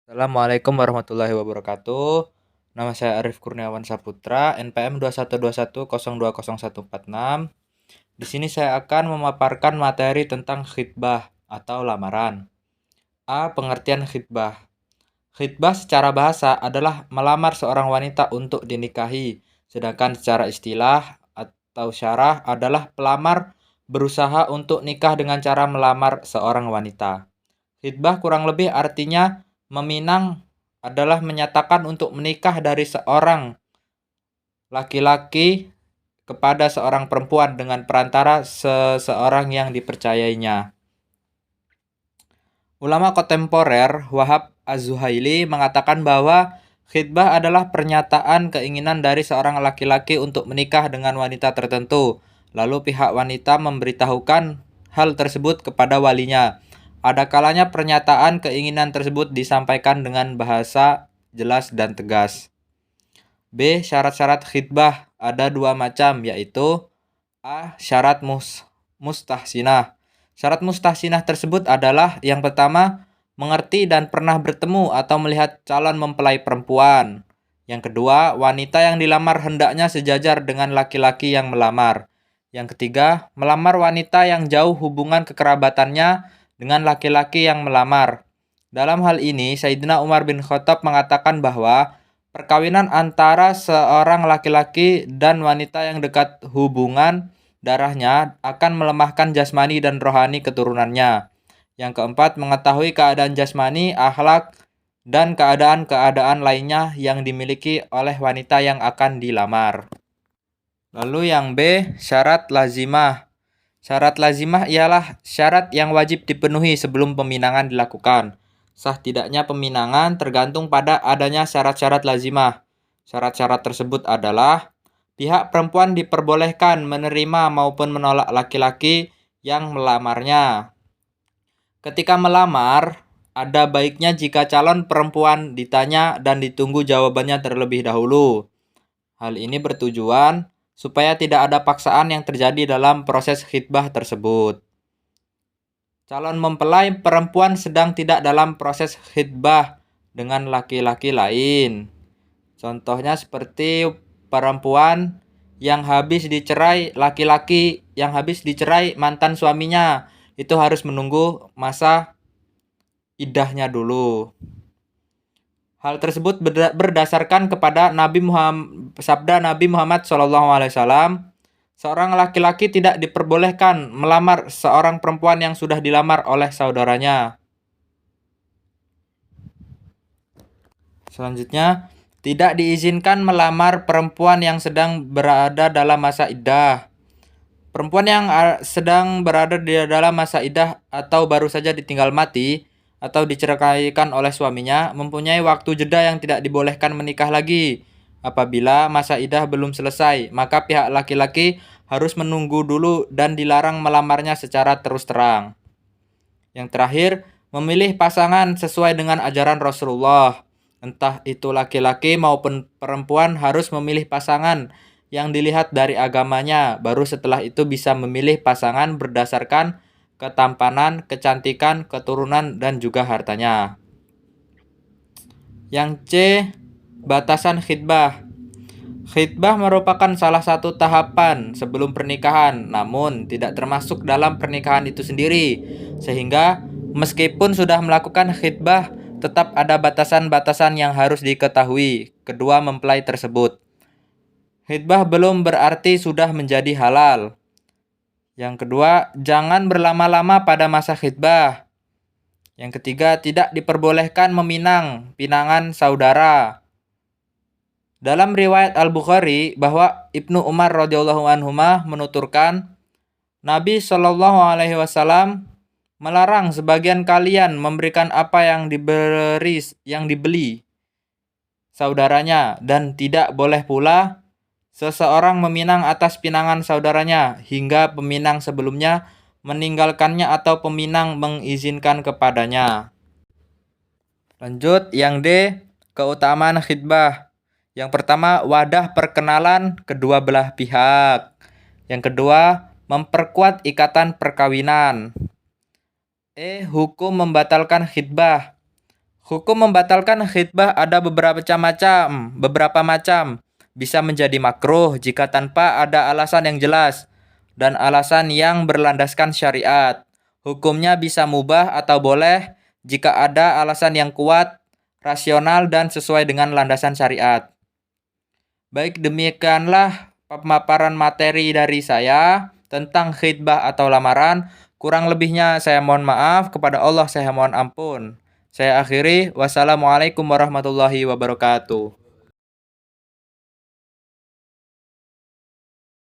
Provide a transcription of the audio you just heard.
Assalamualaikum warahmatullahi wabarakatuh. Nama saya Arif Kurniawan Saputra, NPM 21210201446. Di sini saya akan memaparkan materi tentang khitbah atau lamaran. A. Pengertian khitbah. Khitbah secara bahasa adalah melamar seorang wanita untuk dinikahi, sedangkan secara istilah atau syarah adalah pelamar berusaha untuk nikah dengan cara melamar seorang wanita. Khitbah kurang lebih artinya meminang adalah menyatakan untuk menikah dari seorang laki-laki kepada seorang perempuan dengan perantara seseorang yang dipercayainya. Ulama kontemporer Wahab Az-Zuhaili mengatakan bahwa khitbah adalah pernyataan keinginan dari seorang laki-laki untuk menikah dengan wanita tertentu. Lalu pihak wanita memberitahukan hal tersebut kepada walinya. Ada kalanya pernyataan keinginan tersebut disampaikan dengan bahasa jelas dan tegas. B. Syarat-syarat khitbah ada dua macam, yaitu A. Syarat mustahsinah. Syarat mustahsinah tersebut adalah yang pertama, mengerti dan pernah bertemu atau melihat calon mempelai perempuan. Yang kedua, wanita yang dilamar hendaknya sejajar dengan laki-laki yang melamar. Yang ketiga, melamar wanita yang jauh hubungan kekerabatannya dengan laki-laki yang melamar. Dalam hal ini, Sayyidina Umar bin Khattab mengatakan bahwa perkawinan antara seorang laki-laki dan wanita yang dekat hubungan darahnya akan melemahkan jasmani dan rohani keturunannya. Yang keempat, mengetahui keadaan jasmani, akhlak, dan keadaan-keadaan lainnya yang dimiliki oleh wanita yang akan dilamar. Lalu yang B, syarat lazimah. Syarat lazimah ialah syarat yang wajib dipenuhi sebelum peminangan dilakukan. Sah tidaknya peminangan tergantung pada adanya syarat-syarat lazimah. Syarat-syarat tersebut adalah pihak perempuan diperbolehkan menerima maupun menolak laki-laki yang melamarnya. Ketika melamar, ada baiknya jika calon perempuan ditanya dan ditunggu jawabannya terlebih dahulu. Hal ini bertujuan supaya tidak ada paksaan yang terjadi dalam proses khitbah tersebut. Calon mempelai perempuan sedang tidak dalam proses khitbah dengan laki-laki lain. Contohnya seperti perempuan yang habis dicerai, laki-laki yang habis dicerai mantan suaminya, itu harus menunggu masa iddahnya dulu. Hal tersebut berdasarkan kepada sabda Nabi Muhammad SAW, seorang laki-laki tidak diperbolehkan melamar seorang perempuan yang sudah dilamar oleh saudaranya. Selanjutnya, tidak diizinkan melamar perempuan yang sedang berada dalam masa iddah. Perempuan yang sedang berada di dalam masa iddah atau baru saja ditinggal mati atau diceraikan oleh suaminya mempunyai waktu jeda yang tidak dibolehkan menikah lagi. Apabila masa iddah belum selesai, maka pihak laki-laki harus menunggu dulu dan dilarang melamarnya secara terus terang. Yang terakhir, memilih pasangan sesuai dengan ajaran Rasulullah. Entah itu laki-laki maupun perempuan harus memilih pasangan yang dilihat dari agamanya. Baru setelah itu bisa memilih pasangan berdasarkan ketampanan, kecantikan, keturunan, dan juga hartanya. Yang C, batasan khitbah. Khitbah merupakan salah satu tahapan sebelum pernikahan, namun tidak termasuk dalam pernikahan itu sendiri. Sehingga meskipun sudah melakukan khitbah, tetap ada batasan-batasan yang harus diketahui kedua mempelai tersebut. Khitbah belum berarti sudah menjadi halal. Yang kedua, jangan berlama-lama pada masa khitbah. Yang ketiga, tidak diperbolehkan meminang pinangan saudara. Dalam riwayat Al-Bukhari bahwa Ibnu Umar radhiyallahu anhuma menuturkan, Nabi Shallallahu alaihi wasallam melarang sebagian kalian memberikan apa yang dibeli saudaranya, dan tidak boleh pula seseorang meminang atas pinangan saudaranya hingga peminang sebelumnya meninggalkannya atau peminang mengizinkan kepadanya. Lanjut, yang D, keutamaan khitbah. Yang pertama, wadah perkenalan kedua belah pihak. Yang kedua, memperkuat ikatan perkawinan. Hukum membatalkan khitbah. Hukum membatalkan khitbah ada beberapa macam. Bisa menjadi makruh jika tanpa ada alasan yang jelas dan alasan yang berlandaskan syariat. Hukumnya bisa mubah atau boleh jika ada alasan yang kuat, rasional, dan sesuai dengan landasan syariat. Baik, demikianlah pemaparan materi dari saya tentang khitbah atau lamaran. Kurang lebihnya saya mohon maaf, kepada Allah saya mohon ampun. Saya akhiri, wassalamualaikum warahmatullahi wabarakatuh.